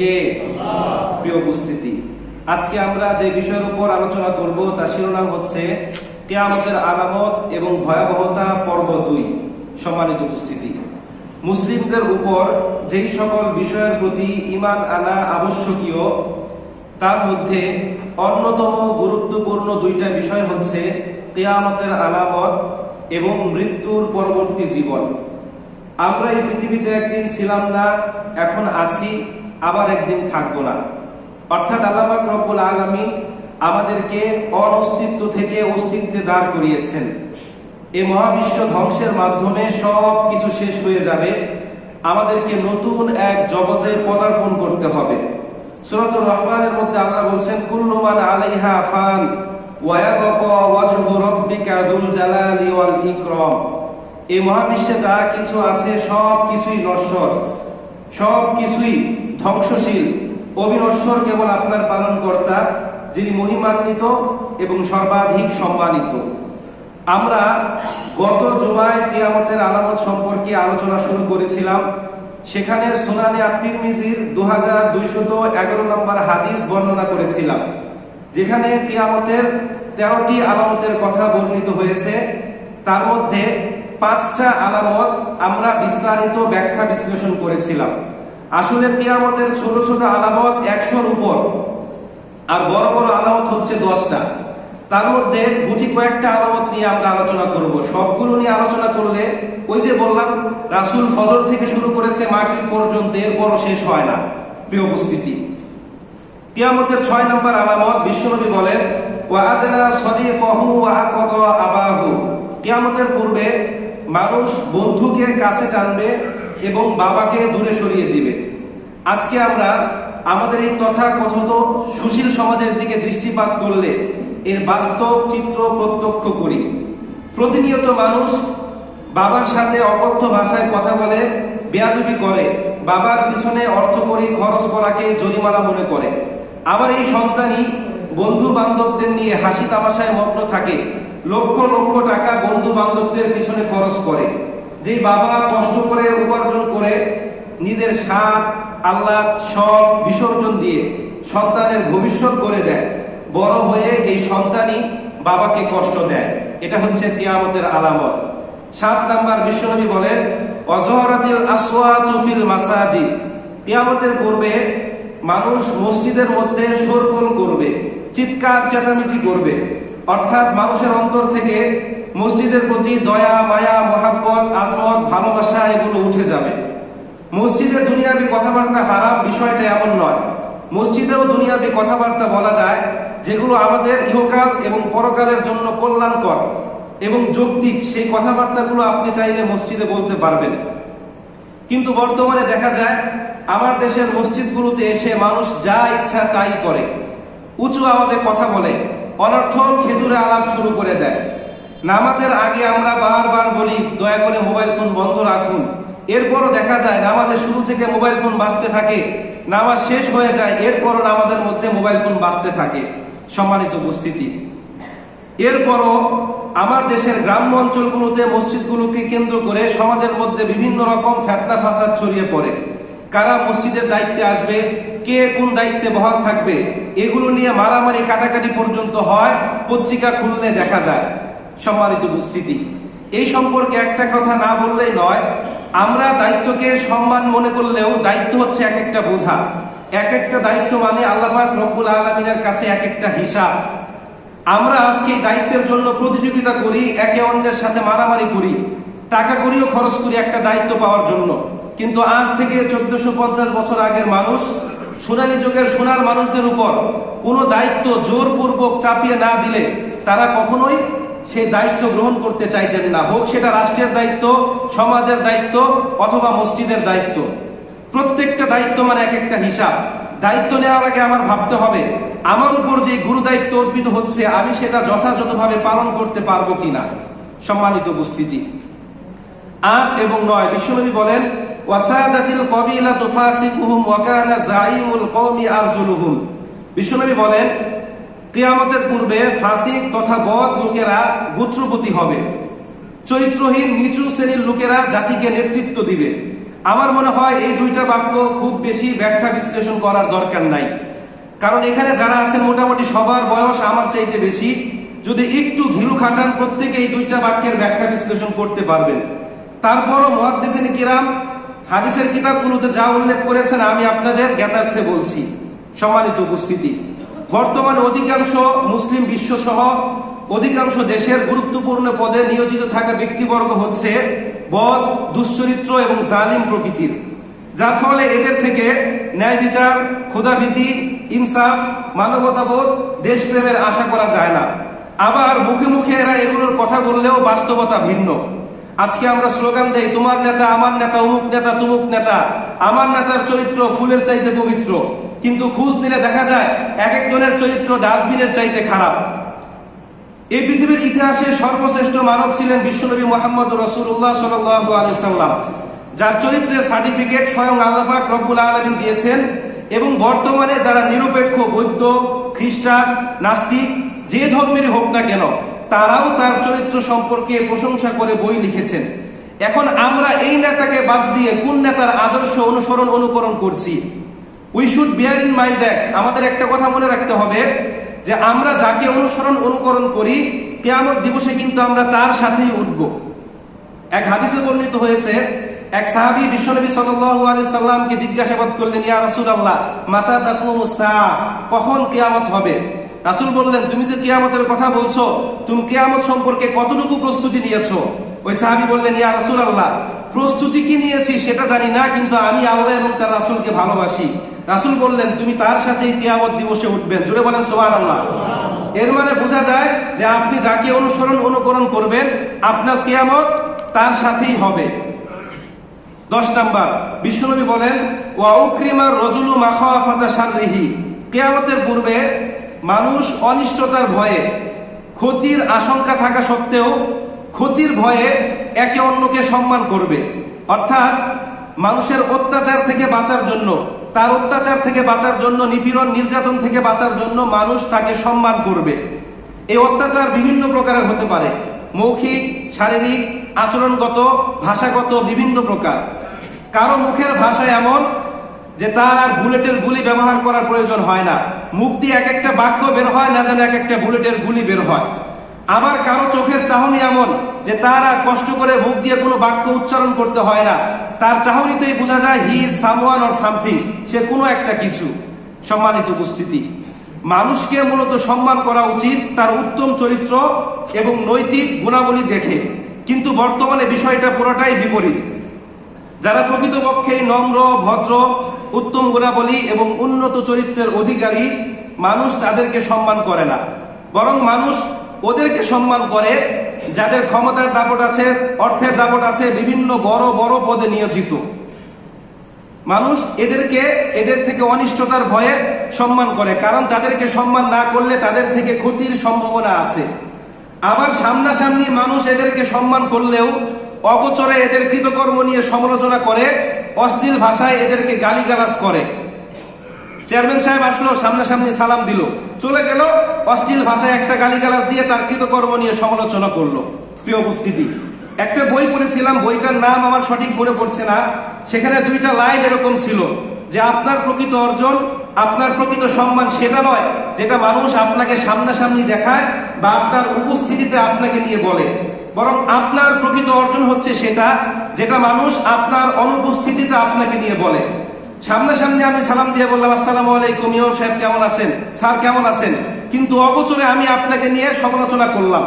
কে? প্রিয় উপস্থিতি, আজকে আমরা যে বিষয়ের উপর আলোচনা করব তার শিরোনাম হচ্ছে কিয়ামতের আলামত এবং ভয়াবহতা পর্ব 2। সম্মানিত উপস্থিতি, মুসলিমদের উপর যেই সকল বিষয়ের প্রতি ঈমান আনা আবশ্যকীয় তার মধ্যে অন্যতম গুরুত্বপূর্ণ দুইটা বিষয় হচ্ছে কিয়ামতের আলামত এবং মৃত্যুর পরবর্তী জীবন। আমরা এই পৃথিবীতে একদিন ছিলাম না, এখন আছি, আবার একদিন থাকবো না। অর্থাৎ আল্লাহ পাক রব্বুল আলামিন আমাদেরকে অনস্তিত্ব থেকে অস্তিত্বে দাঁড় করিয়েছেন। এই মহাবিশ্ব ধ্বংসের মাধ্যমে সব কিছু শেষ হয়ে যাবে, আমাদেরকে নতুন এক জগতে পদার্পণ করতে হবে। সূরাতুর রহমানের মধ্যে আল্লাহ বলছেন, কুল্লু মান আলাইহা ফান ওয়া ইয়াবকা ওয়াজহু রাব্বিকা যুল জালালি ওয়াল ইকরাম। এই মহাবিশ্বে যা কিছু আছে সব কিছুই নশ্বর, সব কিছুই ধ্বংসশীল। অবিনশ্বর কেবল আপনার পালনকর্তা, যিনি মহিমান্বিত এবং সর্বাধিক সম্মানিত। আমরা গত জুমায় কিয়ামতের আলামত সম্পর্কে আলোচনা শুরু করেছিলাম। সেখানে সুনানে আত-তিরমিজির 2211 নম্বর হাদিস বর্ণনা করেছিলাম, যেখানে কিয়ামতের 13টি আলামতের কথা বর্ণিত হয়েছে। তার মধ্যে 5টা আলামত আমরা বিস্তারিত ব্যাখ্যা বিশ্লেষণ করেছিলাম। আসলে কিয়ামতের ছোট ছোট আলামত 100-র উপর, আর বড় বড় আলামত হচ্ছে 10টা। তার মধ্যে গুটি কয়েকটা আলামত নিয়ে আমরা আলোচনা করব। সবগুলো নিয়ে আলোচনা করলে ওই যে বললাম, রাসূল ফজর থেকে শুরু করেছে মাগরিব পর্যন্ত, এরপরও শেষ হয় না। প্রিয় উপস্থিতি, কিয়ামতের 6 নম্বর আলামত, বিশ্বনবী বলেন, ওয়া আদনা সাদিকাহু ওয়া আকাতা আবাহু। কিয়ামতের পূর্বে মানুষ বন্ধুকে কাছে টানবে এবং বাবাকে দূরে সরিয়ে দিবে। আজকে আমরা আমাদের এই তথাকথিত সুশীল সমাজের দিকে দৃষ্টিপাত করলে এর বাস্তব চিত্র প্রত্যক্ষ করি। প্রতিনিয়ত মানুষ বাবার সাথে অকথ্য ভাষায় কথা বলে, বেয়াদবি করে, বাবার পিছনে অর্থকড়ি খরচ করাকে জরিমানা মনে করে। আবার এই সন্তানই বন্ধু বান্ধবদের নিয়ে হাসি তামাশায় মগ্ন থাকে, লক্ষ লক্ষ টাকা বন্ধু বান্ধবদের পিছনে খরচ করে। যেই বাবা কষ্ট করে উপার্জন করে নিজের স্বাদ আহ্লাদ সব বিসর্জন দিয়ে সন্তানের ভবিষ্যৎ করে দেয়, বড় হয়ে এই সন্তানই বাবাকে কষ্ট দেয়। এটা হচ্ছে কিয়ামতের আলামত। 7 নাম্বার, বিশ্বনবী বলেন, ওয়াজহারাতিল আসওয়াতু ফিল মাসাজিদ। কিয়ামতের পূর্বে মানুষ মসজিদের মধ্যে শোরগোল করবে, চিৎকার চেঁচামেচি করবে। অর্থাৎ মানুষের অন্তর থেকে মসজিদের প্রতি দয়া, মায়া, মহাব্বত, আজমত, ভালোবাসা এগুলো উঠে যাবে। মসজিদে দুনিয়াবি কথাবার্তা হারাম বিষয়টা এমন নয়। মসজিদেও দুনিয়াবি কথাবার্তা বলা যায়, যেগুলো আমাদের ইহকাল এবং পরকালের জন্য কল্যাণকর এবং যৌক্তিক। সেই কথাবার্তাগুলো আপনি চাইলে মসজিদে বলতে পারবেন। কিন্তু বর্তমানে দেখা যায় আমার দেশের মসজিদগুলোতে এসে মানুষ যা ইচ্ছা তাই করে, উঁচু আওয়াজে কথা বলে, অনর্থক খেজুরে আলাপ শুরু করে দেয়। নামাজের আগে আমরা বারবার বলি, দয়া করে মোবাইল ফোন বন্ধ রাখুন। এরপরও দেখা যায় নামাজের শুরু থেকে মোবাইল ফোন বাজতে থাকে, নামাজ শেষ হয়ে যায়, এরপরও নামাজের মধ্যে মোবাইল ফোন বাজতে থাকে। সম্মানিত উপস্থিতি, এরপরও আমার দেশের গ্রাম্য অঞ্চলগুলোতে মসজিদগুলোকে কেন্দ্র করে সমাজের মধ্যে বিভিন্ন রকম ফিতনা ফাসাদ ছড়িয়ে পড়ে। কারা মসজিদের দায়িত্বে আসবে, কে কোন দায়িত্বে বহাল থাকবে, এগুলো নিয়ে মারামারি কাটাকাটি পর্যন্ত হয়, পত্রিকা খুললে দেখা যায়। সম্মানিত উপস্থিতি, এই সম্পর্কে একটা কথা না বললেই নয়। আমরা দায়িত্বকে সম্মান মনে করলেও দায়িত্ব হচ্ছে এক একটা বোঝা। এক একটা দায়িত্ব মানে আল্লাহ পাক রব্বুল আলামিনের কাছে এক একটা হিসাব। আমরা আজকে দায়িত্বের জন্য প্রতিযোগিতা করি, একে অন্যের সাথে মারামারি করি, টাকা করিও খরচ করি একটা দায়িত্ব পাওয়ার জন্য। কিন্তু আজ থেকে 1450 বছর আগের মানুষ, সোনালী যুগের সোনার মানুষদের উপর কোনো দায়িত্ব জোরপূর্বক চাপিয়ে না দিলে তারা কখনোই সেই দায়িত্ব গ্রহণ করতে চাইতেন না। হোক সেটা রাষ্ট্রের দায়িত্ব, সমাজের দায়িত্ব অথবা মসজিদের দায়িত্ব। প্রত্যেকটা দায়িত্ব মানে এক একটা হিসাব। দায়িত্ব নেওয়ার আগে আমার ভাবতে হবে, আমার উপর যে গুরু দায়িত্ব অর্পিত হচ্ছে আমি সেটা যথাযথভাবে পালন করতে পারবো কিনা। সম্মানিত উপস্থিতি, 8 এবং 9 বিশ্বনবী বলেন, ওয়াসাদাতিল কবিলাতু ফাসিকুহুম ওয়া কানা যাইমুল কওমি আরজুলুহুম। বিশ্বনবী বলেন, কিয়ামতের পূর্বে ফাসিক তথা বদ লোকেরা গোত্রপতি হবে, চরিত্রহীন নিচু শ্রেণীর লোকেরা জাতিকে নেতৃত্ব দিবে, আমার মনে হয় এই দুইটা বাক্য খুব বেশি ব্যাখ্যা বিশ্লেষণ করার দরকার নাই, কারণ এখানে যারা আছেন মোটামুটি সবার বয়স আমার চাইতে বেশি। যদি একটু ঘিলু খাটান প্রত্যেকে এই দুইটা বাক্যের ব্যাখ্যা বিশ্লেষণ করতে পারবেন। তারপরও মুহাদ্দিসিন কিরাম হাদিসের কিতাবগুলোতে যা উল্লেখ করেছেন আমি আপনাদের জ্ঞাতার্থে বলছি। সম্মানিত উপস্থিতি, বর্তমানে অধিকাংশ মুসলিম বিশ্ব সহ অধিকাংশ দেশের গুরুত্বপূর্ণ পদে নিয়োজিত থাকা ব্যক্তিবর্গ হচ্ছে বদ, দুশ্চরিত্র এবং জালিম প্রকৃতির, যার ফলে এদের থেকে ন্যায় বিচার, ক্ষুধাভীতি, ইনসাফ, মানবতাবোধ, দেশপ্রেমের আশা করা যায় না। আবার মুখে মুখে এরা এগুলোর কথা বললেও বাস্তবতা ভিন্ন। আজকে আমরা স্লোগান দেই, তোমার নেতা, আমার নেতা, অমুক নেতা, তুমুক নেতা, আমার নেতার চরিত্র ফুলের চাইতে পবিত্র, কিন্তু খোঁজ নিলে দেখা যায় এক একজনের চরিত্র ডাস্টবিনের চাইতে খারাপ। এই পৃথিবীর ইতিহাসে সর্বশ্রেষ্ঠ মানব ছিলেন বিশ্বনবী মুহাম্মদ রাসূলুল্লাহ সাল্লাল্লাহু আলাইহি সাল্লাম, যার চরিত্রের সার্টিফিকেট স্বয়ং আল্লাহ পাক রব্বুল আলামিন দিয়েছেন। এবং বর্তমানে যারা নিরপেক্ষ বৌদ্ধ, খ্রিস্টান, নাস্তিক, যে ধর্মেরই হোক না কেন, তারাও তার চরিত্র সম্পর্কে প্রশংসা করে বই লিখেছেন। এখন আমরা এই নেতাকে বাদ দিয়ে কোন নেতার আদর্শ অনুসরণ অনুকরণ করছি? We should beer in mind that, আমাদের একটা কথা মনে রাখতে হবে যে আমরা যাকে অনুসরণ অনুকরণ করি কিয়ামত দিবসে কিন্তু আমরা তার সাথেই উঠব। এক হাদিসে বর্ণিত হয়েছে, এক সাহাবী বিশ্বনবী সাল্লাল্লাহু আলাইহি সাল্লামকে জিজ্ঞাসাবাদ করলেন, ইয়া রাসূলুল্লাহ মাতা তাকুমুস সাআ, কখন কিয়ামত হবে? রাসূল বললেন, তুমি যে কিয়ামতের কথা বলছো, তুমি কিয়ামত সম্পর্কে কতটুকু প্রস্তুতি নিয়েছো? ওই সাহাবী বললেন, ইয়া রাসূলুল্লাহ, প্রস্তুতি কি নিয়েছি সেটা জানি না, কিন্তু আমি আল্লাহ এবং তার রাসূলকে ভালোবাসি। রাসূল বললেন, তুমি তার সাথেই কিয়ামত দিবসে উঠবেন। জোরে বলেন সুবহানাল্লাহ। এর মানে বোঝা যায় যে আপনি যাকে অনুসরণ অনুকরণ করবেন আপনার কিয়ামত তার সাথেই হবে। 10 নাম্বার, বিশ্বনবী বলেন, ওয়া উকরিমার রাজুলু মাখাফাতা শাররিহি, কিয়ামতের পূর্বে মানুষ অনিষ্টতার ভয়ে, ক্ষতির আশঙ্কা থাকা সত্ত্বেও ক্ষতির ভয়ে একে অন্যকে সম্মান করবে। অর্থাৎ মানুষের অত্যাচার থেকে বাঁচার জন্য, তার অত্যাচার থেকে বাঁচার জন্য, নিপীড়ন নির্যাতন থেকে বাঁচার জন্য মানুষ তাকে সম্মান করবে। এই অত্যাচার বিভিন্ন প্রকারের হতে পারে, মৌখিক, শারীরিক, আচরণগত, ভাষাগত, বিভিন্ন প্রকার। কারো মুখের ভাষা এমন যে তার আর বুলেটের গুলি ব্যবহার করার প্রয়োজন হয় না, মুখ দিয়ে এক একটা বাক্য বের হয় না যেন এক একটা বুলেটের গুলি বের হয়। আবার কারো চোখের চাহনি এমন যে তার আর কষ্ট করে মুখ দিয়ে কোনো বাক্য উচ্চারণ করতে হয় না, তার চাহনিতেই বোঝা যায় he is someone or something, সে কোনো একটা কিছু। সম্মানিত উপস্থিতি, মানুষকে মূলত সম্মান করা উচিত তার উত্তম চরিত্র এবং নৈতিক গুণাবলী দেখে, কিন্তু বর্তমানে বিষয়টা পুরোটাই বিপরীত। যারা প্রকৃতপক্ষে নম্র, ভদ্র, উত্তম গুণাবলী এবং উন্নত চরিত্রের অধিকারী, মানুষ তাদেরকে সম্মান করে না, বরং মানুষ ওদেরকে সম্মান করে যাদের ক্ষমতার দাপট আছে, অর্থের দাপট আছে, বিভিন্ন বড় বড় পদে নিয়োজিত। মানুষ এদের থেকে অনিষ্টতার ভয়ে সম্মান করে, কারণ তাদেরকে সম্মান না করলে তাদের থেকে ক্ষতির সম্ভাবনা আছে। আবার সামনাসামনি মানুষ এদেরকে সম্মান করলেও অগোচরে এদের কৃতকর্ম নিয়ে সমালোচনা করে, অশ্লীল ভাষায় এদেরকে গালিগালাজ করে। চেয়ারম্যান সাহেব আসলো, সামনাসামনি সালাম দিল, চলে গেল, অশ্লীল ভাষায় একটা গালিগালাজ দিয়ে তার কৃতকর্ম নিয়ে সমালোচনা করলো। প্রিয় উপস্থিতি, একটা বই পড়েছিলাম, বইটার নাম আমার সঠিক মনে পড়ছে না। সেখানে 2টা লাইন এরকম ছিল যে আপনার প্রকৃত অর্জন, আপনার প্রকৃত সম্মান সেটা নয় যেটা মানুষ আপনাকে সামনাসামনি দেখায় বা আপনার উপস্থিতিতে আপনাকে নিয়ে বলে, বরং আপনার প্রকৃত অর্জন হচ্ছে সেটা যেটা মানুষ আপনার অনুপস্থিতিতে আপনাকে নিয়ে বলে। সামনাসামনি আমি সালাম দিয়ে বললাম, আসসালামু আলাইকুম, ইমাম সাহেব কেমন আছেন, স্যার কেমন আছেন, কিন্তু অগোচরে আমি আপনাকে নিয়ে সমালোচনা করলাম।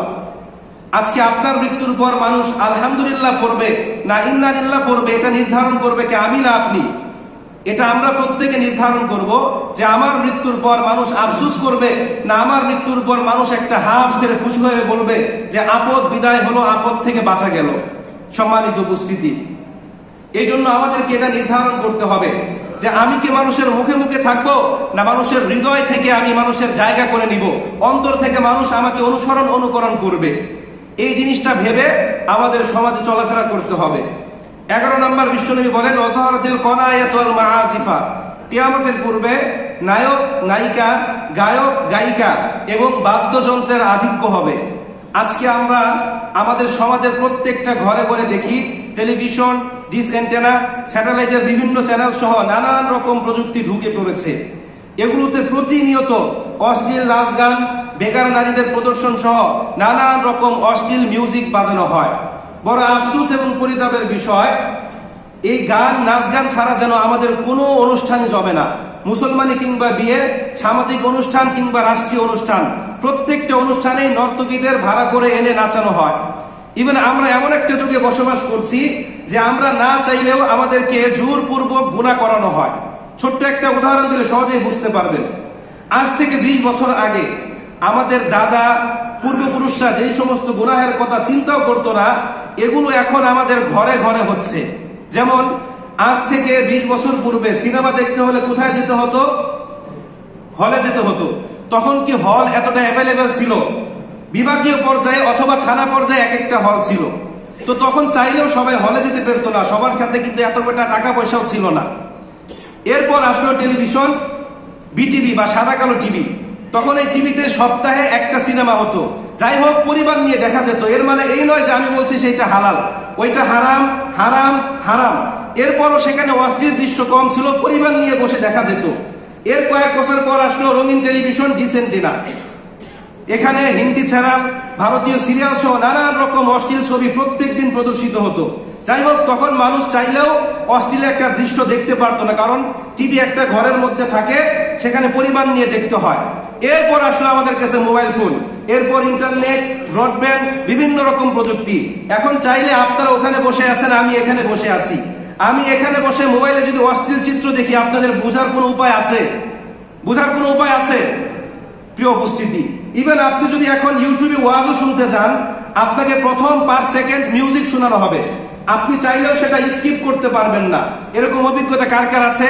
আজকে আপনার মৃত্যুর পর মানুষ আলহামদুলিল্লাহ পড়বে না ইন্না লিল্লাহ পড়বে, এটা নির্ধারণ করবে কে? আমি না আপনি। এটা আমরা প্রত্যেকে নির্ধারণ করব যে আমার মৃত্যুর পর মানুষ আফসোস করবে না আমার মৃত্যুর পর মানুষ একটা হাফ ছেড়ে খুশি হয়ে বলবে যে আপদ বিদায় হলো, আপদ থেকে বাঁচা গেল। সম্মানিত উপস্থিতি, এই জন্য আমাদেরকে এটা নির্ধারণ করতে হবে যে আমি কি মানুষের মুখে মুখে থাকবো না মানুষের হৃদয় থেকে আমি মানুষের জায়গা করে নিব, অন্তর থেকে মানুষ আমাকে অনুসরণ অনুকরণ করবে। এই জিনিসটা ভেবে আমাদের সমাজে চলাফেরা করতে হবে। 11 নম্বর, বিশ্বনবী বলেন, ওয়াজাহারাতিল কনায়াত ওয়াল মাআজিফা, কিয়ামতের পূর্বে নায়ক নায়িকা, গায়ক গায়িকা এবং বাদ্যযন্ত্রের আধিক্য হবে। আজকে আমরা আমাদের সমাজের প্রত্যেকটা ঘরে ঘরে দেখি টেলিভিশন, ডিশ অ্যান্টেনা, স্যাটেলাইটের বিভিন্ন চ্যানেল সহ নানান রকম প্রযুক্তি ঢুকে পড়েছে। এগুলোতে প্রতিনিয়ত অশ্লীল নাচ গান, বেকার নারীদের প্রদর্শন সহ নানান রকম অশ্লীল মিউজিক বাজানো হয়। বড় আফসোস এবং পরিতাপের বিষয়, এই গান নাচ গান ছাড়া যেন আমাদের কোনো অনুষ্ঠানই জমে না। মুসলমানি কিংবা বিয়ে, সামাজিক অনুষ্ঠান কিংবা রাষ্ট্রীয় অনুষ্ঠান, প্রত্যেকটা অনুষ্ঠানেই নর্তকীদের ভাড়া করে এনে নাচানো হয়। ইভেন আমরা এমন একটা যুগে বসবাস করছি যে আমরা না চাইলেও আমাদেরকে জোরপূর্বক গুনাহ করানো হয়। ছোট্ট একটা উদাহরণ দিলে সহজেই বুঝতে পারবেন। আজ থেকে 20 বছর আগে আমাদের দাদা পূর্বপুরুষরা যেই সমস্ত গুনাহের কথা চিন্তাও করতো না, এগুলো এখন আমাদের ঘরে ঘরে হচ্ছে। যেমন আজ থেকে 20 বছর পূর্বে সিনেমা দেখতে হলে কোথায় যেতে হতো? হলে যেতে হতো। তখন কি হল এতটা অ্যাভেলেবেল ছিল? বিভাগীয় পর্যায়ে অথবা থানা পর্যায়ে এক একটা হল ছিল। তো তখন চাইলেও সবাই হলে যেতে পারতো না, সবার কাছে কিন্তু এতটা টাকা পয়সাও ছিল না। এরপর আসলো টেলিভিশন, বিটিভি বা সাদা কালো টিভি। তখন এই টিভিতে সপ্তাহে একটা সিনেমা হতো। যাই হোক, পরিবার নিয়ে দেখা যেত। এর মানে এই নয় যে আমি বলছি সেইটা হালাল, ওইটা হারাম হারাম হারাম। এরপরও সেখানে অশ্লীল দৃশ্য কম ছিল, পরিবার নিয়ে বসে দেখা যেত। এর কয়েক বছর পর আসলো রঙিন টেলিভিশন, ডিশ অ্যান্টেনা। এখানে হিন্দি চ্যানেল, ভারতীয় সিরিয়াল সহ নানান রকম অশ্লীল ছবি প্রত্যেক দিন প্রদর্শিত হতো। যাই হোক, তখন মানুষ চাইলেও অশ্লীল একটা দৃশ্য দেখতে পারতো না, কারণ টিভি একটা ঘরের মধ্যে থাকে, সেখানে পরিবার নিয়ে দেখতে হয়। এরপর আসলো আমাদের কাছে মোবাইল ফোন, এরপর ইন্টারনেট, ব্রডব্যান্ড, বিভিন্ন রকম প্রযুক্তি। এখন চাইলে আপনারা ওখানে বসে আছেন, আমি এখানে বসে আছি। আমি এখানে বসে মোবাইলে যদি অশ্লীল চিত্র দেখি, আপনাদের বোঝার কোনো উপায় আছে? বোঝার কোনো উপায় আছে? প্রিয় উপস্থিতি, ইভেন আপনি যদি এখন ইউটিউবে ওয়াজও শুনতে চান, আপনাকে প্রথম 5 সেকেন্ড মিউজিক শোনানো হবে। আপনি চাইলেও সেটা স্কিপ করতে পারবেন না। এরকম অভিজ্ঞতা কার কার আছে?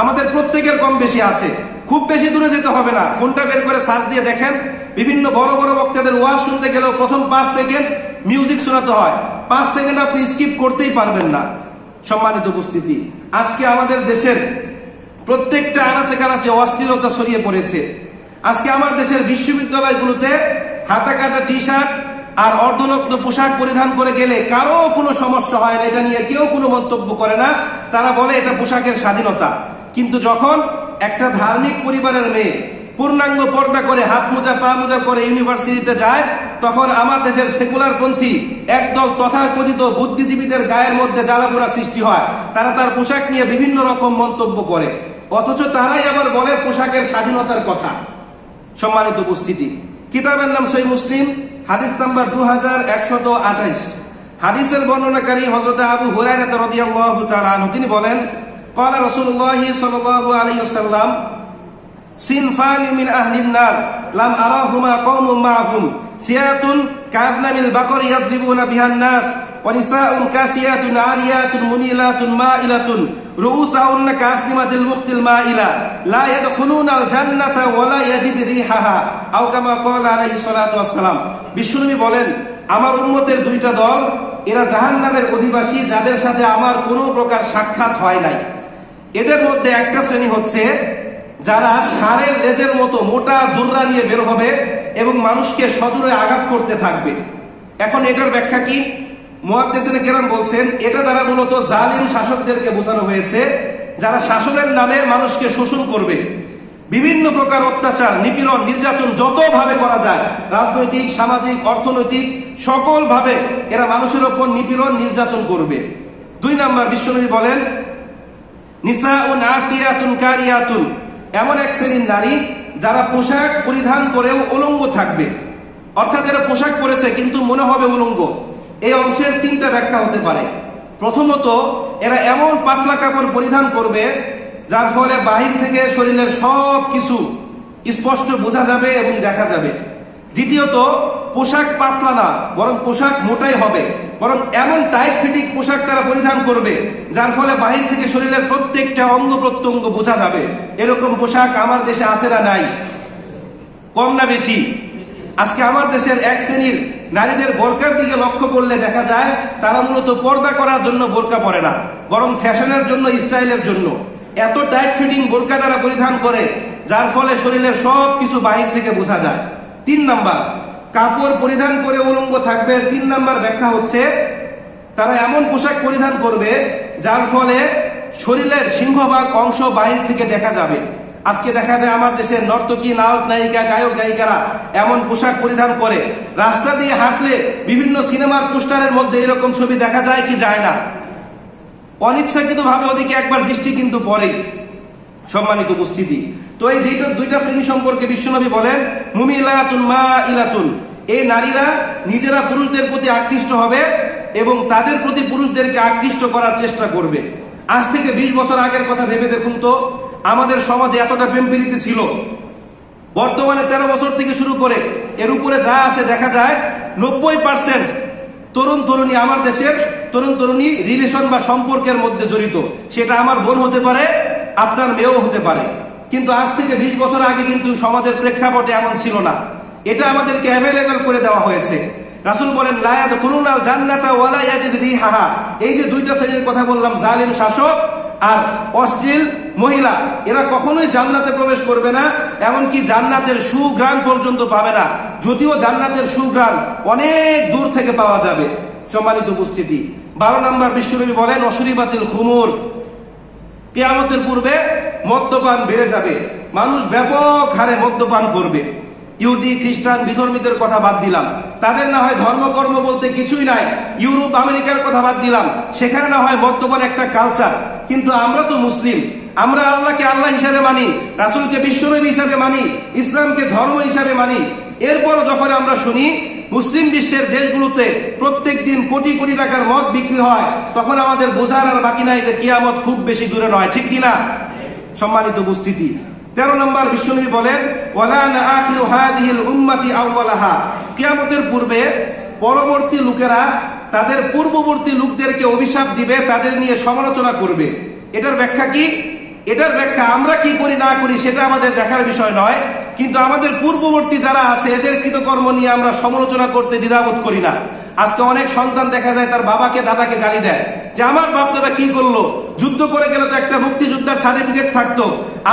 আমাদের প্রত্যেকের কম বেশি আছে। খুব বেশি দূরে যেতে হবে না, ফোনটা বের করে সার্চ দিয়ে দেখেন, বিভিন্ন বড় বড় বক্তাদের ওয়াজ শুনতে গেলেও প্রথম 5 সেকেন্ড মিউজিক শোনাতে হয়। 5 সেকেন্ড আপনি স্কিপ করতেই পারবেন না। সম্মানিত উপস্থিতি, আজকে আমাদের দেশের প্রত্যেকটা আনাচে কানাচে অশ্লীলতা ছড়িয়ে পড়েছে। আজকে আমার দেশের বিশ্ববিদ্যালয়গুলোতে হাতা কাটা টি শার্ট আর অর্ধনগ্ন পোশাক পরিধান করে গেলে কারো কোনো সমস্যা হয় না, এটা নিয়ে কেউ কোনো মন্তব্য করে না। তারা বলে এটা পোশাকের স্বাধীনতা। কিন্তু যখন একটা ধার্মিক পরিবারের মেয়ে পূর্ণাঙ্গ পর্দা করে, হাত মোজা পা মোজা করে ইউনিভার্সিটিতে যায়, তখন আমার দেশের সেকুলার পন্থী একদল তথাকথিত বুদ্ধিজীবীদের গায়ের মধ্যে জ্বালাপোড়া সৃষ্টি হয়। তারা তার পোশাক নিয়ে বিভিন্ন রকম মন্তব্য করে, অথচ তারাই আবার বলে পোশাকের স্বাধীনতার কথা। সম্মানিত উপস্থিতি, কিতাবের নাম সহিহ মুসলিম, হাদিস নাম্বার 2128। হাদিসের বর্ণনাকারী হযরত আবু হুরায়রা রাদিয়াল্লাহু তাআলা আনহু, তিনি বলেন, ক্বালা রাসূলুল্লাহ সাল্লাল্লাহু আলাইহি ওয়াসাল্লাম, সিনফানি মিন আহলিন নার লাম আরাহুমা কওমুম মাআহুম সিয়াতুন কাযনামিল বাকরি ইয়াজরিবুনা বিহান নাস ওয়া নিসাউন কাসিয়াতুন আরিয়াতুন মুনিলাতুন মাইলাতুন রুউসাউন্না কাসনিমাতিল মুখতিল মাইলা লা ইয়াদখুলুনাল জান্নাতা ওয়া লা ইয়াজিদ রিহাহা আও কামা ক্বালা আলাইহিস সালাতু ওয়াস সালাম। বিশ্বনবী বলেন, আমার উম্মতের দুইটা দল, এরা জাহান্নামের অধিবাসী, যাদের সাথে আমার কোনো প্রকার সাক্ষাৎ হয় নাই। এদের মধ্যে একটা শ্রেণী হচ্ছে যারা ষাঁড়ের লেজের মতো মোটা দুর্রা নিয়ে বের হবে এবং মানুষকে সজোরে আঘাত করতে থাকবে। এখন এটার ব্যাখ্যা কি? মুহাদ্দিসিনে কেরাম বলছেন, এটা দ্বারা মূলত জালিম শাসকদেরকে বোঝানো হয়েছে, যারা শাসনের নামে মানুষকে শোষণ করবে। বিভিন্ন প্রকার অত্যাচার, নিপীড়ন, নির্যাতন যত ভাবে করা যায়, রাজনৈতিক, সামাজিক, অর্থনৈতিক সকল ভাবে এরা মানুষের উপর নিপীড়ন, নির্যাতন করবে। 2 নাম্বার, বিশ্বনবী বলেন, নিসাউন আসিয়াতুন কারিয়াতুন, এমন এক শ্রেণীর নারী যারা পোশাক পরিধান করেও উলঙ্গ থাকবে। অর্থাৎ এরা পোশাক পরেছে কিন্তু মনে হবে উলঙ্গ। এই অংশের 3টা ব্যাখ্যা হতে পারে। প্রথমত, এরা এমন পাতলা কাপড় পরিধান করবে যার ফলে বাহির থেকে শরীরের সব কিছু স্পষ্ট বোঝা যাবে এবং দেখা যাবে। দ্বিতীয়ত, পোশাক পাতলা না, বরং পোশাক মোটাই হবে, বরং এমন টাইট ফিটিং পোশাক তারা পরিধান করবে যার ফলে বাহির থেকে শরীরের প্রত্যেকটা অঙ্গ প্রত্যঙ্গ বোঝা যাবে। এরকম পোশাক আমার দেশে আছে না নাই? কম না বেশি? আজকে আমার দেশের এক শ্রেণীর নারীদের বোরকার দিকে লক্ষ্য করলে দেখা যায় তারা মূলত পর্দা করার জন্য বোরকা পরে না, বরং ফ্যাশনের জন্য, স্টাইলের জন্য এত টাইট ফিটিং বোরকা তারা পরিধান করে যার ফলে শরীরের সব কিছু বাহির থেকে বোঝা যায়। 3 নাম্বার, কাপড় পরিধান করে উলঙ্গ থাকবে। 3 নাম্বার ব্যাখ্যা হচ্ছে তারা এমন পোশাক পরিধান করবে যার ফলে শরীরের সিংহভাগ অংশ বাহির থেকে দেখা যাবে। আজকে দেখা যায় আমার দেশের নর্তকী, নায়ক নায়িকা, গায়ক গায়িকারা এমন পোশাক পরিধান করে রাস্তা দিয়ে হাঁটলে বিভিন্ন সিনেমার পোস্টারের মধ্যে এরকম ছবি দেখা যায় কি যায় না? অনিচ্ছাকৃত ভাবে ওদিকে একবার দৃষ্টি কিন্তু পড়ে। সম্মানিত উপস্থিতি, তো এই দুইটা শ্রেণী সম্পর্কে বিশ্বনবী বলেন মুমিলাতুন মাইলাতুন, এই নারীরা নিজেরা পুরুষদের প্রতি আকৃষ্ট হবে এবং তাদের প্রতি পুরুষদেরকে আকৃষ্ট করার চেষ্টা করবে। আজ থেকে 20 বছর আগের কথা ভেবে দেখুন তো, আমাদের সমাজে এতটা প্রেম প্রীতি ছিল। বর্তমানে 13 বছর থেকে শুরু করে এর উপরে যা আছে দেখা যায় 90% তরুণ তরুণী, আমার দেশের তরুণ তরুণী রিলেশন বা সম্পর্কের মধ্যে জড়িত। সেটা আমার বোন হতে পারে, আপনার মেয়েও হতে পারে। কিন্তু আজ থেকে 20 বছর আগে কিন্তু সমাজের প্রেক্ষাপটে এমন ছিল না। এটা আমাদেরকে অ্যাভেলেবল করে দেওয়া হয়েছে। রাসূল বলেন লা ইয়াদখুলুনাল জান্নাতা ওয়ালা ইয়াজিদ রিহাহা। এই যে দুইটা শ্রেণীর কথা বললাম, জালিম শাসক আর অশ্লীল মহিলা, এরা কখনোই জান্নাতে প্রবেশ করবে না, এমনকি জান্নাতের সুঘ্রাণ পর্যন্ত পাবে না, যদিও জান্নাতের সুঘ্রাণ অনেক দূর থেকে পাওয়া যাবে। সম্মানিত উপস্থিতি, 12 নম্বর বিশ্বনবী বলেন অশুরিবাতিল খুমুর, কিয়ামতের পূর্বে মদ্যপান বেড়ে যাবে। মানুষ ব্যাপক হারে মদ্যপান করবে। ইহুদি খ্রিস্টান বিধর্মীদের কথা বাদ দিলাম, তাদের না হয় ধর্মকর্ম বলতে কিছুই নাই। ইউরোপ আমেরিকার কথা বাদ দিলাম, সেখানে না হয় মদ্যপান একটা কালচার। কিন্তু আমরা তো মুসলিম, আমরা আল্লাহকে আল্লাহ হিসাবে মানি, রাসূলকে বিশ্বনবী হিসাবে মানি, ইসলামকে ধর্ম হিসাবে মানি। এরপর যখন আমরা শুনি মুসলিম বিশ্বের দেশগুলোতে প্রত্যেক দিন কোটি কোটি টাকার মদ বিক্রি হয়, তখন আমাদের বোঝার আর বাকি নাই যে কিয়ামত খুব বেশি দূরে নয়, ঠিক কিনা? সম্মানিত উপস্থিতি, 13 নম্বর বিশ্বনবী বলেন ওয়ালানা আখিরু হাদিহিল উম্মতি আউওয়ালাহা, কিয়ামতের পূর্বে পরবর্তী লোকেরা তাদের পূর্ববর্তী লোকদেরকে অভিশাপ দিবে, তাদের নিয়ে সমালোচনা করবে। এটার ব্যাখ্যা কি? এটার ব্যাখ্যা আমরা কি করি না করি সেটা আমাদের দেখার বিষয় নয়, কিন্তু আমাদের পূর্ববর্তী যারা আছে এদের কৃতকর্ম নিয়ে আমরা সমালোচনা করতে দ্বিধাবোধ করি না। আজকে অনেক সন্তান দেখা যায় তার বাবাকে দাদাকে গালি দেয় যে আমার বাপ দাদা কি করলো, যুদ্ধ করে গেলে তো একটা মুক্তিযোদ্ধার সার্টিফিকেট থাকতো,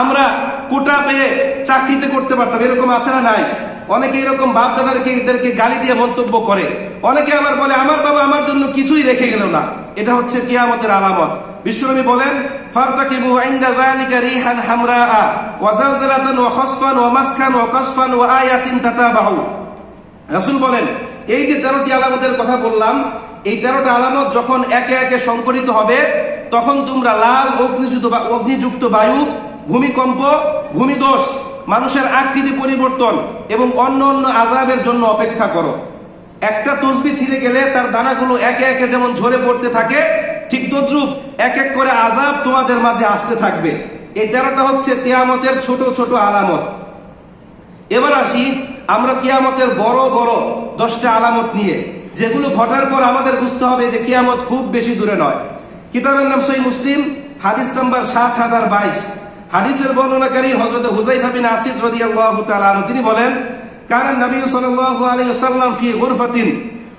আমরা কোটা পেয়ে চাকরিতে করতে পারতাম। এরকম আছে না নাই? অনেকে এরকম বাপ দাদাকে এদেরকে গালি দিয়ে মন্তব্য করে। অনেকে আবার বলে আমার বাবা আমার জন্য কিছুই রেখে গেল না। এটা হচ্ছে কিয়ামতের আলামত। বিশ্বনবী বলেন ফারতাকিবু ইনদা যালিকা রিহান হামরা ওয়া জালজালাতান ওয়া খাসফান ওয়া মাসখান ওয়া কাসফান ওয়া আয়াতিন তাতাবাউ। রাসূল বলেন এই যে 13টি আলামতের কথা বললাম, এই 13টা আলামত যখন একে একে সংকলিত হবে, তখন তোমরা লাল অগ্নিযুক্ত বায়ু, ভূমিকম্প, ভূমিধস, মানুষের আকৃতি পরিবর্তন এবং অন্য অন্য আযাবের জন্য অপেক্ষা করো। একটা তসবিহ ছিঁড়ে গেলে তার দানাগুলো একে একে যেমন ঝরে পড়তে থাকে, ঠিক তদ্রূপ এক এক করে আযাব তোমাদের মাঝে আসতে থাকবে। এই 13টা হচ্ছে কিয়ামতের ছোট ছোট আলামত। এবার আসি আমরা কিয়ামতের বড় বড় 10টা আলামত নিয়ে, যেগুলো ঘটার পর আমাদের বুঝতে হবে যে কিয়ামত খুব বেশি দূরে নয়। কিতাবের নাম সহিহ মুসলিম, হাদিস নাম্বার 7022। হাদিসের বর্ণনাকারী হযরত হুযায়ফা বিন আসিদ রাদিয়াল্লাহু তাআলা আনহু, তিনি বলেন কানা নবী সাল্লাল্লাহু আলাইহি ওয়াসাল্লাম ফি গুরফাতিন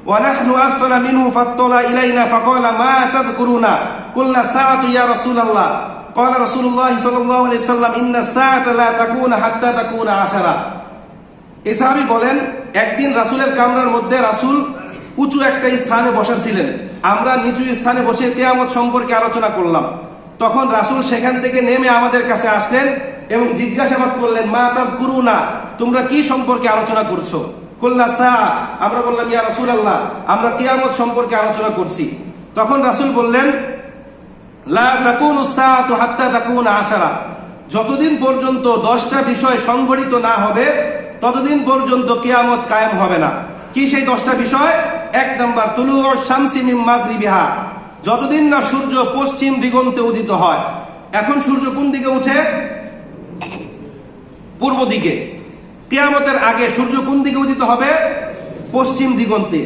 ওয়া নাহনু আসফালা মিনহু ফাত্তালা ইলাইনা ফাকালা মা তাযকুরুনা কুলনা সাআতু ইয়া রাসূলুল্লাহ ক্বালা রাসূলুল্লাহ সাল্লাল্লাহু আলাইহি ওয়াসাল্লাম ইন্না সাআতা লা তাকুনা হাত্তা তাকুনা 10। এই সাহাবী বলেন একদিন রাসূলের কামরার মধ্যে রাসূল উঁচু একটা স্থানে বসেছিলেন, আমরা নিচু স্থানে বসে কিয়ামত সম্পর্কে আলোচনা করলাম। তখন রাসূল সেখান থেকে নেমে আমাদের কাছে আসলেন এবং জিজ্ঞাসাবাদ করলেন মা তাযকুরুনা, তোমরা কি সম্পর্কে আলোচনা করছো? কুলনা সাআ, আমরা বললাম ইয়া রাসূলুল্লাহ আমরা কিয়ামত সম্পর্কে আলোচনা করছি। তখন রাসূল বললেন লা তাকুনু সাআতু হাত্তা তাকুনা 10, যতদিন পর্যন্ত 10টা বিষয় সংঘটিত না হবে ততদিন পর্যন্ত কিয়ামত কায়েম হবে না। কি সেই 10টা বিষয়? 1 নাম্বার তুলুউ শামসি মিন মাগরিবিহা, যতদিন না সূর্য পশ্চিম দিগন্তে উদিত হয়। এখন সূর্য কোন দিকে ওঠে? পূর্ব দিকে। কিয়ামতের আগে সূর্য কোন দিকে উদিত হবে? পশ্চিম দিগন্তে।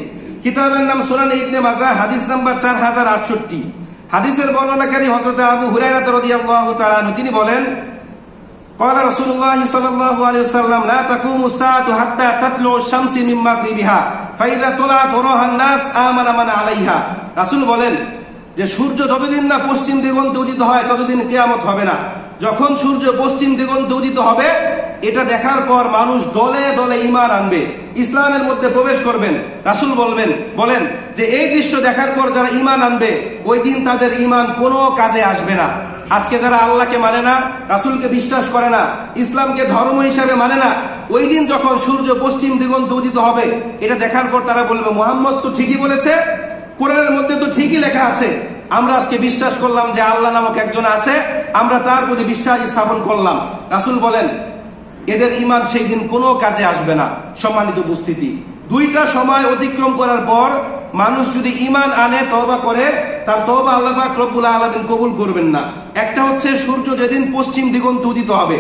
কিতাবের নাম সুনান ইবনে মাজাহ, হাদিস নাম্বার 4068। হাদিসের বর্ণনাকারী হযরত আবু হুরায়রা রাদিয়াল্লাহু তাআলা আনহু, তিনি বলেন قال رسول الله صلى الله عليه وسلم لا تقوم الساعة حتى تطلع الشمس من مغربها فإذا طلعت وراها الناس آمن من عليها। রাসূল বলেন যে সূর্য যতদিন না পশ্চিম দিগন্তে উদিত হয় ততদিন কিয়ামত হবে না। যখন সূর্য পশ্চিম দিগন্তে উদিত হবে এটা দেখার পর মানুষ দলে দলে ঈমান আনবে, ইসলামের মধ্যে প্রবেশ করবেন। রাসূল বলেন যে এই দৃশ্য দেখার পর যারা ঈমান আনবে ওই দিন তাদের ঈমান কোনো কাজে আসবে না। আজকে যারা আল্লাহকে মানে না, রাসূলকে বিশ্বাস করে না, ইসলামকে ধর্ম হিসাবে মানে না, ওই দিন যখন সূর্য পশ্চিম দিগন্ত উদিত হবে এটা দেখার পর তারা বলবে মুহাম্মদ তো ঠিকই বলেছে, কোরআনের মধ্যে তো ঠিকই লেখা আছে, আমরা আজকে বিশ্বাস করলাম যে আল্লাহ নামক একজন আছে, আমরা তার প্রতি বিশ্বাস স্থাপন করলাম। রাসূল বলেন এদের ঈমান সেই দিন কোনো কাজে আসবে না। সম্মানিত উপস্থিতি, দুইটা সময় অতিক্রম করার পর মানুষ যদি ঈমান আনে, তওবা করে, তার তওবা আল্লাহ পাক রব্বুল আলামিন কবুল করবেন না। একটা হচ্ছে সূর্য যেদিন পশ্চিম দিগন্ত উদিত হবে,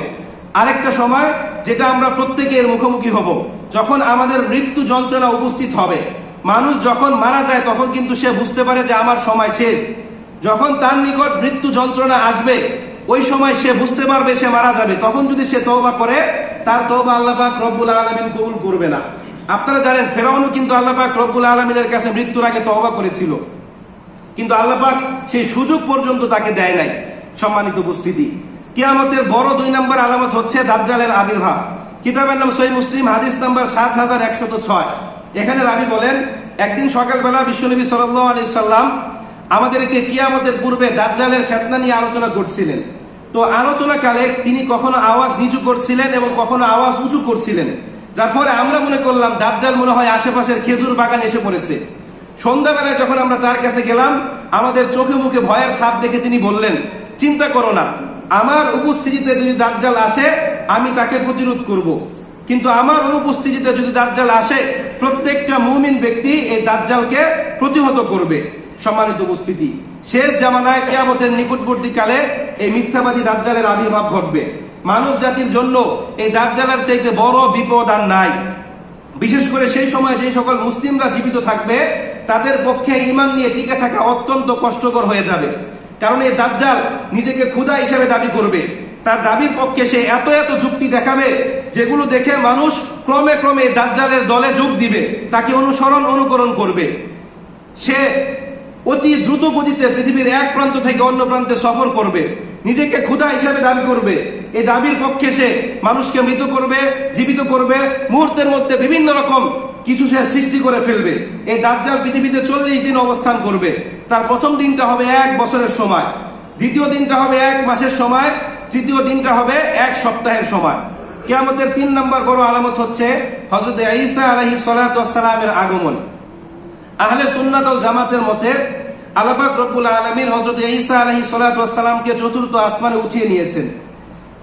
আরেকটা সময় যেটা আমরা প্রত্যেকের মুখোমুখি হব, যখন আমাদের মৃত্যু যন্ত্রণা উপস্থিত হবে। মানুষ যখন মারা যায় তখন কিন্তু সে বুঝতে পারে যে আমার সময় শেষ। যখন তার নিকট মৃত্যু যন্ত্রণা আসবে ওই সময় সে বুঝতে পারবে সে মারা যাবে। তখন যদি সে তওবা করে, তার তওবা আল্লাহ পাক রব্বুল আলামিন কবুল করবে না। আপনারা জানেন ফেরাউনও কিন্তু আল্লাহ পাক রব্বুল আলামিনের কাছে মৃত্যুর আগে তওবা করেছিল, কিন্তু আল্লাহ পাক সেই সুযোগ পর্যন্ত তাকে দেয় নাই। সম্মানিত উপস্থিতি, কিয়ামতের বড় 2 নম্বর আলামত হচ্ছে দাজ্জালের আবির্ভাব। কিতাবের নাম সহিহ মুসলিম, হাদিস নাম্বার 7106। এখানে রাবী বলেন একদিন সকালবেলা বিশ্বনবী সাল্লাল্লাহু আলাইহি সাল্লাম আমাদেরকে কিয়ামতের পূর্বে দাজ্জালের ফিতনা নিয়ে আলোচনা করছিলেন। তো আলোচনাকালে তিনি কখনো আওয়াজ নিচু করছিলেন এবং কখনো আওয়াজ উঁচু করছিলেন, যার ফলে আমরা মনে করলাম দাজ্জাল মনে হয় আশেপাশের খেজুর বাগানে এসে পড়েছে। সন্ধ্যাবেলায় যখন আমরা তার কাছে গেলাম, আমাদের চোখে মুখে ভয়ের ছাপ দেখে তিনি বললেন চিন্তা করো না, আমার উপস্থিতিতে যদি দাজ্জাল আসে আমি তাকে প্রতিরোধ করব, কিন্তু আমার অনুপস্থিতিতে যদি দাজ্জাল আসে প্রত্যেকটা মুমিন ব্যক্তি এই দাজ্জালকে প্রতিহত করবে। সম্মানিত উপস্থিতি, শেষ জামানায় কিয়ামতের নিকটবর্তী কালে এই মিথ্যাবাদী দাজ্জালের আবির্ভাব ঘটবে। মানব জাতির জন্য এই দাজ্জালের চাইতে বড় বিপদ আর নাই। বিশেষ করে সেই সময় যে সকল মুসলিমরা জীবিত থাকবে তাদের পক্ষে ঈমান নিয়ে টিকে থাকা অত্যন্ত কষ্টকর হয়ে যাবে। কারণ এই দাজ্জাল নিজেকে খোদা হিসেবে দাবি করবে। তার দাবির পক্ষে সে এত এত যুক্তি দেখাবে যেগুলো দেখে মানুষ ক্রমে ক্রমে দাজ্জালের দলে যোগ দিবে, তাকে অনুকরণ করবে। সে অতি দ্রুত গতিতে পৃথিবীর এক প্রান্ত থেকে অন্য প্রান্তে সফর করবে, নিজেকে খোদা হিসেবে দাবি করবে। এই দাবির পক্ষে সে মানুষকে মৃত করবে, জীবিত করবে, মুহূর্তের মধ্যে বিভিন্ন রকম কিছু সে সৃষ্টি করে ফেলবে। এই দাজ্জাল পৃথিবীতে 40 দিন অবস্থান করবে। তার প্রথম দিনটা হবে 1 বছরের সময়, দ্বিতীয় দিনটা হবে 1 মাসের সময়, তৃতীয় দিনটা হবে 1 সপ্তাহের সময়। কিয়ামতের 3 নম্বর বড় আলামত হচ্ছে হযরত ঈসা আলাইহিস সালাতু ওয়াস সালামের আগমন। আহলে সুন্নাত ওয়াল জামাতের মতে আল্লাহ পাক রব্বুল আলামিন হযরত ঈসা আলাইহিস সালাতু ওয়াস সালামকে চতুর্থ আসমানে উঠিয়ে নিয়েছেন।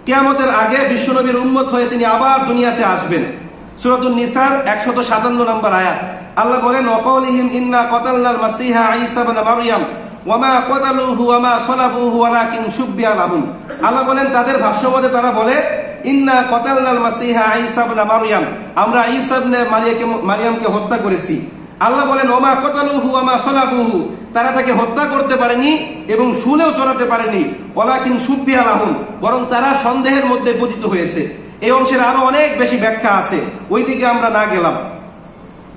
কিয়ামতের আগে বিশ্বনবীর উম্মত হয়ে তিনি আবার দুনিয়াতে আসবেন। সূরাতুন নিসার 157 নম্বর আয়াত আল্লাহ বলেন ওয়াকাউলিহিম ইন্না কাতালনাল মাসিহা ঈসা ইবনে মারইয়াম ওয়ামা কাতালুহু ওয়ামা সালাবুহু ওয়ালাকিন শুববিয়া লাহুম। আল্লাহ বলেন তাদের ভাষ্যমতে তারা বলে ইন্না কাতালনাল মাসিহা ঈসা ইবনে মারইয়াম, আমরা ঈসা ইবনে মারইয়ামকে হত্যা করেছি। আল্লাহ বলেন ওমা কাতালুহু ওয়ামা সালাবুহু, তারা তাকে হত্যা করতে পারেনি এবং শুলেও চড়াতে পারেনি, ওয়ালাকিন শুববিয়া লাহুম, বরং তারা সন্দেহের মধ্যে পতিত হয়েছে। এই অংশের আরো অনেক বেশি ব্যাখ্যা আছে, ওই দিকে আমরা না গেলাম।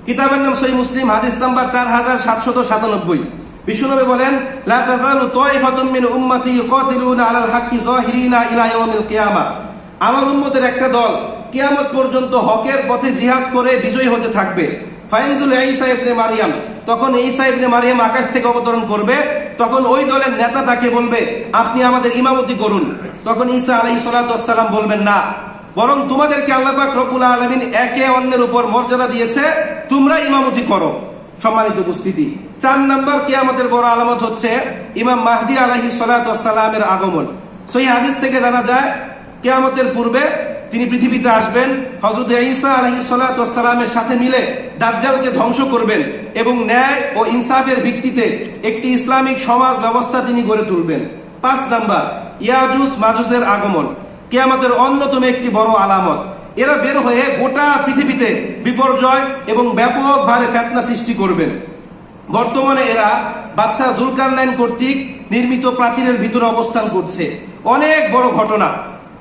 কিতাবের নাম সহিহ মুসলিম, হাদিস নাম্বার 4797। বিশ্বনবী বলেন লা তাযালু তায়ফাতুম মিন উম্মতি ইউকাতিলুনা আলাল হাক্কি যাহিরিনা ইলা ইয়াউমিল কিয়ামাহ, আমার উম্মতের একটা দল কিয়ামত পর্যন্ত হকের পথে জিহাদ করে বিজয়ী হতে থাকবে। ফাইনজুল ঈসা ইবনে মারইয়াম, তখন ঈসা ইবনে মারইয়াম আকাশ থেকে অবতরণ করবে। তখন ওই দলের নেতা তাকে বলবে আপনি আমাদের ইমামতি করুন। তখন ঈসা আলাইহিস সালাতু ওয়াস সালাম বলবেন না, বরং তোমাদেরকে আল্লাহ পাক রব্বুল আলামিন একে অন্যের উপর মর্যাদা দিয়েছে, তোমরা ইমামতি করো। সম্মানিত উপস্থিতি, 4 নম্বর কিয়ামতের বড় আলামত হচ্ছে ইমাম মাহদী আলাইহিস সালাতু ওয়াস সালামের আগমন। সহিহ হাদিস থেকে জানা যায় কিয়ামতের পূর্বে তিনি পৃথিবীতে আসবেন, হযরত ঈসা আলাইহিস সালাতু ওয়াস সালামের সাথে মিলে দাজ্জালকে ধ্বংস করবেন এবং ন্যায় ও ইনসাফের ভিত্তিতে একটি ইসলামিক সমাজ ব্যবস্থা তিনি গড়ে তুলবেন। 5 নাম্বার ইয়াজুজ মাজুজের আগমন, কিয়ামতের অন্যতম একটি বড় আলামত। এরা বের হয়ে গোটা পৃথিবীতে বিপর্যয় এবং ব্যাপক ভাবে ফিতনা সৃষ্টি করবেন। বর্তমানে এরা বাদশাহ জুলকারনাইন কর্তৃক নির্মিত প্রাচীরের ভিতরে অবস্থান করছে। অনেক বড় ঘটনা।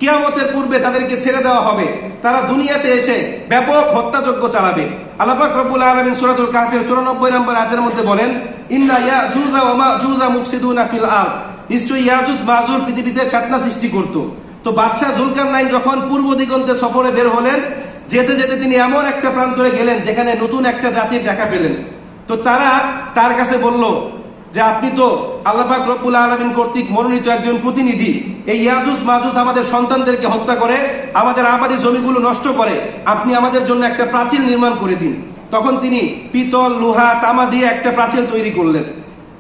কিয়ামতের পূর্বে তাদেরকে ছেড়ে দেওয়া হবে, তারা দুনিয়াতে এসে ব্যাপক হত্যাযজ্ঞ চালাবে। আল্লাহ পাক রব্বুল আলামিন সূরাতুল কাহফের 94 নম্বর আয়াতের মধ্যে বলেন ইন্না ইয়াজুজা ওয়া মাজুজা মুফসিদুনা ফিল আরদ, নিশ্চয়ই ইয়াজুজ মাজুজ পৃথিবীতে ফিতনা সৃষ্টি করত। তো বাদশাহ জুলকারনাইন যখন পূর্ব দিগন্তে সফরে বের হলেন, যেতে যেতে তিনি এমন একটা প্রান্তরে গেলেন যেখানে নতুন একটা জাতির দেখা পেলেন। তো তারা তার কাছে বলল যে আপনি তো আল্লাহ পাক রব্বুল আলামিন কর্তৃক মনোনীত একজন প্রতিনিধি, এই ইয়াজুজ মাজুজ আমাদের সন্তানদেরকে হত্যা করে, আমাদের আবাদি জমিগুলো নষ্ট করে, আপনি আমাদের জন্য একটা প্রাচীর নির্মাণ করে দিন। তখন তিনি পিতল, লোহা, তামা দিয়ে একটা প্রাচীর তৈরি করলেন।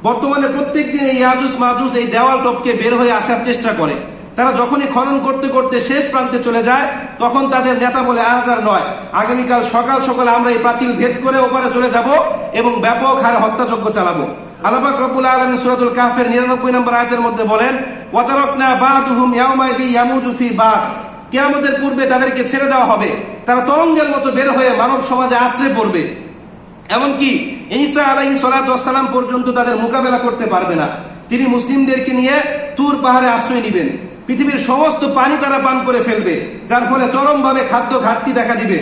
বর্তমানে প্রত্যেক দিন এই ইয়াজুজ মাজুজ এই দেওয়াল টপকে বের হয়ে আসার চেষ্টা করে। তারা যখনই খনন করতে করতে শেষ প্রান্তে চলে যায়, তখন তাদের নেতা বলে আজ আর নয়, আগামীকাল সকাল সকালে আমরা এই প্রাচীর ভেদ করে ওপারে চলে যাব এবং ব্যাপক হারে হত্যাযজ্ঞ চালাবো। আল্লাহ পাক রব্বুল আলামিন সূরাতুল কাহফের 99 নম্বর আয়াতের মধ্যে বলেন, ওয়া তারাকনা বা'দুহুম ইয়াওমাইযি ইয়ামুজু ফি বা'দ, কিয়ামতের পূর্বে তাদেরকে ছেড়ে দেওয়া হবে, তারা তরঙ্গের মতো বের হয়ে মানব সমাজে আশ্রয় পড়বে। এমনকি ঈসা আলাইহিস সালাতু ওয়াস সালাম পর্যন্ত তাদের মোকাবেলা করতে পারবে না। তিনি মুসলিমদেরকে নিয়ে তুর পাহাড়ে আশ্রয় নেবেন। পৃথিবীর সমস্ত পানি তারা পান করে ফেলবে, যার ফলে চরমভাবে খাদ্য ঘাটতি দেখা দিবে।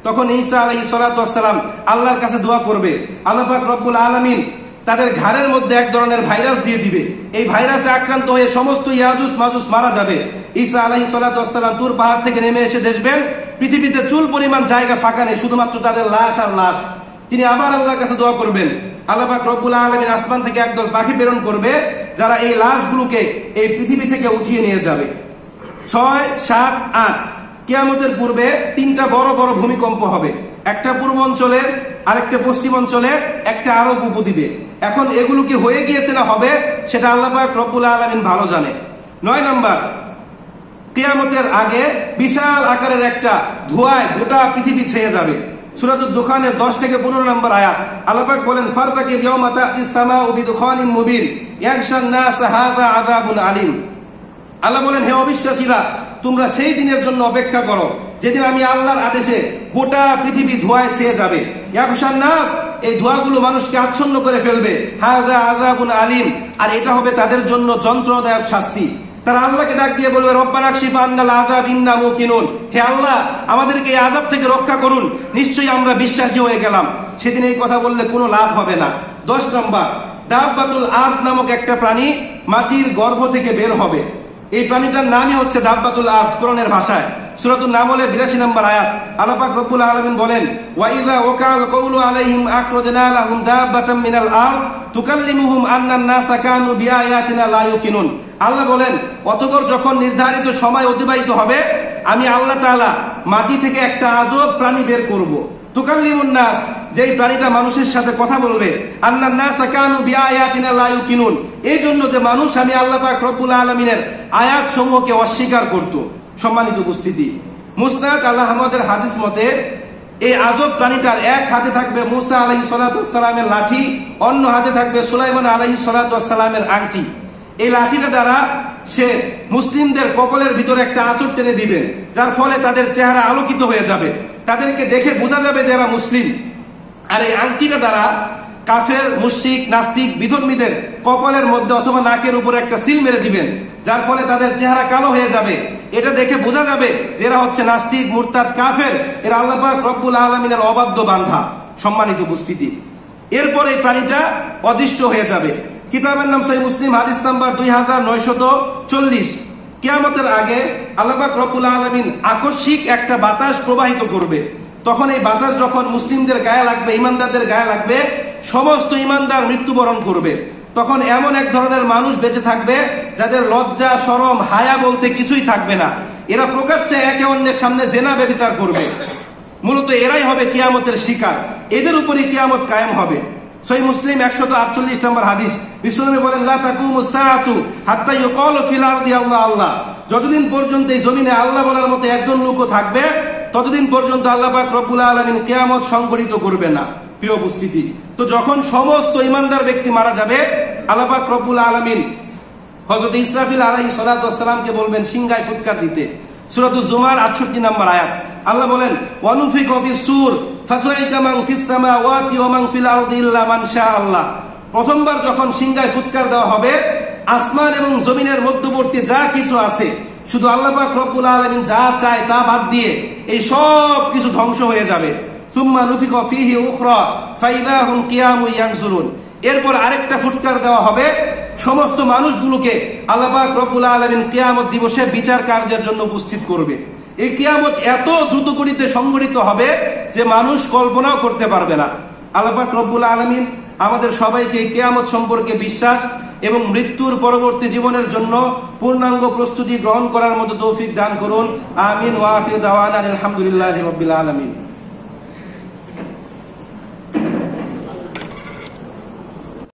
তখন ঈসা আলাইহিস সালাতু ওয়াস সালাম আল্লাহর কাছে দোয়া করবে, আল্লাহ পাক রব্বুল আলামিন তাদের ঘাড়ের মধ্যে এক ধরনের ভাইরাস দিয়ে দিবে। এই ভাইরাসে আক্রান্ত হয়ে সমস্ত ইয়াজুজ মাজুজ মারা যাবে। ঈসা আলাইহিস সালাতু ওয়াস সালাম তুর পাহাড় থেকে নেমে এসে দেখবেন পৃথিবীতে চুল পরিমাণ জায়গা ফাঁকা নেই, শুধুমাত্র তাদের লাশ আর লাশ। তিনি আবার আল্লাহর কাছে দোয়া করবেন, আল্লাহ পাক রব্বুল আলামিন আসমান থেকে একদল পাখি প্রেরণ করবে, যারা এই লাশগুলোকে এই পৃথিবী থেকে উঠিয়ে নিয়ে যাবে। 6, 7, 8 কিয়ামতের পূর্বে 3টা বড় বড় ভূমিকম্প হবে, একটা পূর্ব অঞ্চলে, আরেকটা পশ্চিম অঞ্চলে, একটা আরব উপদ্বীপে। এখন এগুলো কি হয়ে গিয়েছে না হবে, সেটা আল্লাহ পাক রব্বুল আলামিন ভালো জানে। 9 নম্বর, কিয়ামতের আগে বিশাল আকারের একটা ধোঁয়ায় গোটা পৃথিবী ছেয়ে যাবে। সূরাতুদ দুখানের 10 থেকে 15 নম্বর আয়াত, আল্লাহ পাক বলেন, ফারতাকিব ইয়াওমা তা'তিস সামাউ বিদুখানিন মুবিন ইয়াগশান নাস হাযা আযাবুন আলীম। আল্লাহ বলেন, হে অবিশ্বাসীরা, তোমরা সেই দিনের জন্য অপেক্ষা করো যেদিন আমি আল্লাহর আদেশে গোটা পৃথিবী ধোঁয়ায় ছেয়ে যাবে। ইয়াগশান নাস, এই ধোঁয়াগুলো মানুষকে আচ্ছন্ন করে ফেলবে। হাযা আযাবুন আলীম, আর এটা হবে তাদের জন্য যন্ত্রণাদায়ক শাস্তি। তারা আল্লাহকে ডাক দিয়ে বলবে, রব্বানা কশিফ আন্নাল আযাব ইন্না মুকিনুন, হে আল্লাহ, আমাদেরকে এই আযাব থেকে রক্ষা করুন, নিশ্চয়ই আমরা বিশ্বাসী হয়ে গেলাম। সেদিন এই কথা বললে কোনো লাভ হবে না। 10 নম্বর, দাব্বাতুল আরদ নামক একটা প্রাণী মাটির গর্ভ থেকে বের হবে। এই প্রাণীটার নামই হচ্ছে দাব্বাতুল আরদ কোরআনের ভাষায়। সূরাতুন নামলের 82 নম্বর আয়াত, আল্লাহ পাক রব্বুল আলামিন বলেন, ওয়া ইযা ওয়াকাল কওলু আলাইহিম আখরাজনা লাহুম দাব্বাতাম মিনাল আরদ তুকাল্লিমুহুম আন্নান নাসা কানু বিআয়াতিনা লা ইউকিনুন। আল্লাহ বলেন, অতঃপর যখন নির্ধারিত সময় অতিবাহিত হবে, আমি আল্লাহ তাআলা মাটি থেকে একটা আজব প্রাণী বের করব। তুকাল্লিমুন নাস, যেই প্রাণীটা মানুষের সাথে কথা বলবে। আন্নান নাসা কানু বিআয়াতিনা লা ইউকিনুন, এই জন্য যে মানুষ আমি আল্লাহ পাক রব্বুল আলামিনের আয়াত সমূহকে অস্বীকার করত। সম্মানিত উপস্থিতি, মুসনাদ আল আহমদের হাদিস মতে এই আজব প্রাণীটার এক হাতে থাকবে মুসা আলাইহিস সালাতু ওয়াস সালামের লাঠি, অন্য হাতে থাকবে সুলাইমান আলাইহিস সালাতু ওয়াস সালামের আংটি। এই লাঠিটা দ্বারা সে মুসলিমদের কপালের ভিতরে একটা আঁচড় টেনে দিবে, যার ফলে তাদের চেহারা আলোকিত হয়ে যাবে, তাদেরকে দেখে বোঝা যাবে যে এরা মুসলিম। আর এই আংটিটা দ্বারা কাফের, মুশরিক, নাস্তিক, বিধর্মীদের কপালের মধ্যে অথবা নাকের উপরে একটা সিল মেরে দিবেন, যার ফলে তাদের চেহারা কালো হয়ে যাবে। এটা দেখে বোঝা যাবে যে এরা হচ্ছে নাস্তিক, মুরতাদ, কাফের, এরা আল্লাহ পাক রব্বুল আলামিনের অবাধ্য বান্ধা। সম্মানিত উপস্থিতি, এরপর এই প্রাণীটা অদৃশ্য হয়ে যাবে। কিতাবের নাম সহিহ মুসলিম, হাদিস নাম্বার 2940। কিয়ামতের আগে আল্লাহ পাক রব্বুল আলামিন আকস্মিক একটা বাতাস প্রবাহিত করবে। তখন এই বাতাস যখন মুসলিমদের গায়ে লাগবে, ইমানদারদের গায়ে লাগবে, সমস্ত ইমানদার মৃত্যুবরণ করবে। তখন এমন এক ধরনের মানুষ বেঁচে থাকবে যাদের লজ্জা, শরম, হায়া বলতে কিছুই থাকবে না। এরা প্রকাশ্যে একে অন্যের সামনে জেনা ব্যভিচার করবে। মূলত এরাই হবে কিয়ামতের শিকার, এদের উপরই কিয়ামত কায়েম হবে। সহিহ মুসলিম 148 নম্বর হাদিস, বিশ্বনবী বলেন, লা তাকুমুস সাআতু হাত্তা ইউকালু ফিল আরদি আল্লাহ আল্লাহ। যতদিন পর্যন্ত এই জমিনে আল্লাহ বলার মতো একজন লোকও থাকবে, ততদিন পর্যন্ত আল্লাহ পাক রব্বুল আলামিন কিয়ামত সংঘটিত করবে না। প্রিয় উপস্থিতি, তো যখন সমস্ত ইমানদার ব্যক্তি মারা যাবে, আল্লাহ পাক রব্বুল আলামিন হযরত ইসরাফিল আলাইহিস সালাতু ওয়াস সালামকে বলবেন সিংহায় ফুৎকার দিতে। সূরাতুজ জুমার 68 নম্বর আয়াত, আল্লাহ বলেন, ওয়া নুফিকা ফিস সূর ফাসাইকা মান ফিস সামাওয়াতি ওয়া মান ফিল আরদি ইল্লা মান শাআল্লাহ। প্রথমবার যখন সিংহায় ফুৎকার দেওয়া হবে, আসমান এবং জমিনের মধ্যবর্তী যা কিছু আছে, শুধু আল্লাহ পাক রব্বুল আলামিন যা চায় তা বাদ দিয়ে এই সব কিছু ধ্বংস হয়ে যাবে। সুম্মা নুফিকা ফীহি উখরা ফাইদা হুম কিয়ামুন ইয়ানজুরুন। এরপর আরেকটা ফুৎকার দেওয়া হবে, সমস্ত মানুষগুলোকে আল্লাহ পাক রব্বুল আলামিন কিয়ামত দিবসে বিচার কার্যের জন্য উপস্থিত করবে। এই কিয়ামত এত দ্রুত গতিতে সংঘটিত হবে যে মানুষ কল্পনাও করতে পারবে না। আল্লাহ পাক রব্বুল আলামিন আমাদের সবাইকে কিয়ামত সম্পর্কে বিশ্বাস এবং মৃত্যুর পরবর্তী জীবনের জন্য পূর্ণাঙ্গ প্রস্তুতি গ্রহণ করার মতো তৌফিক দান করুন। আমিন ওয়া আখিরু দাওয়ানা আলহামদুলিল্লাহি রাব্বিল আলামিন।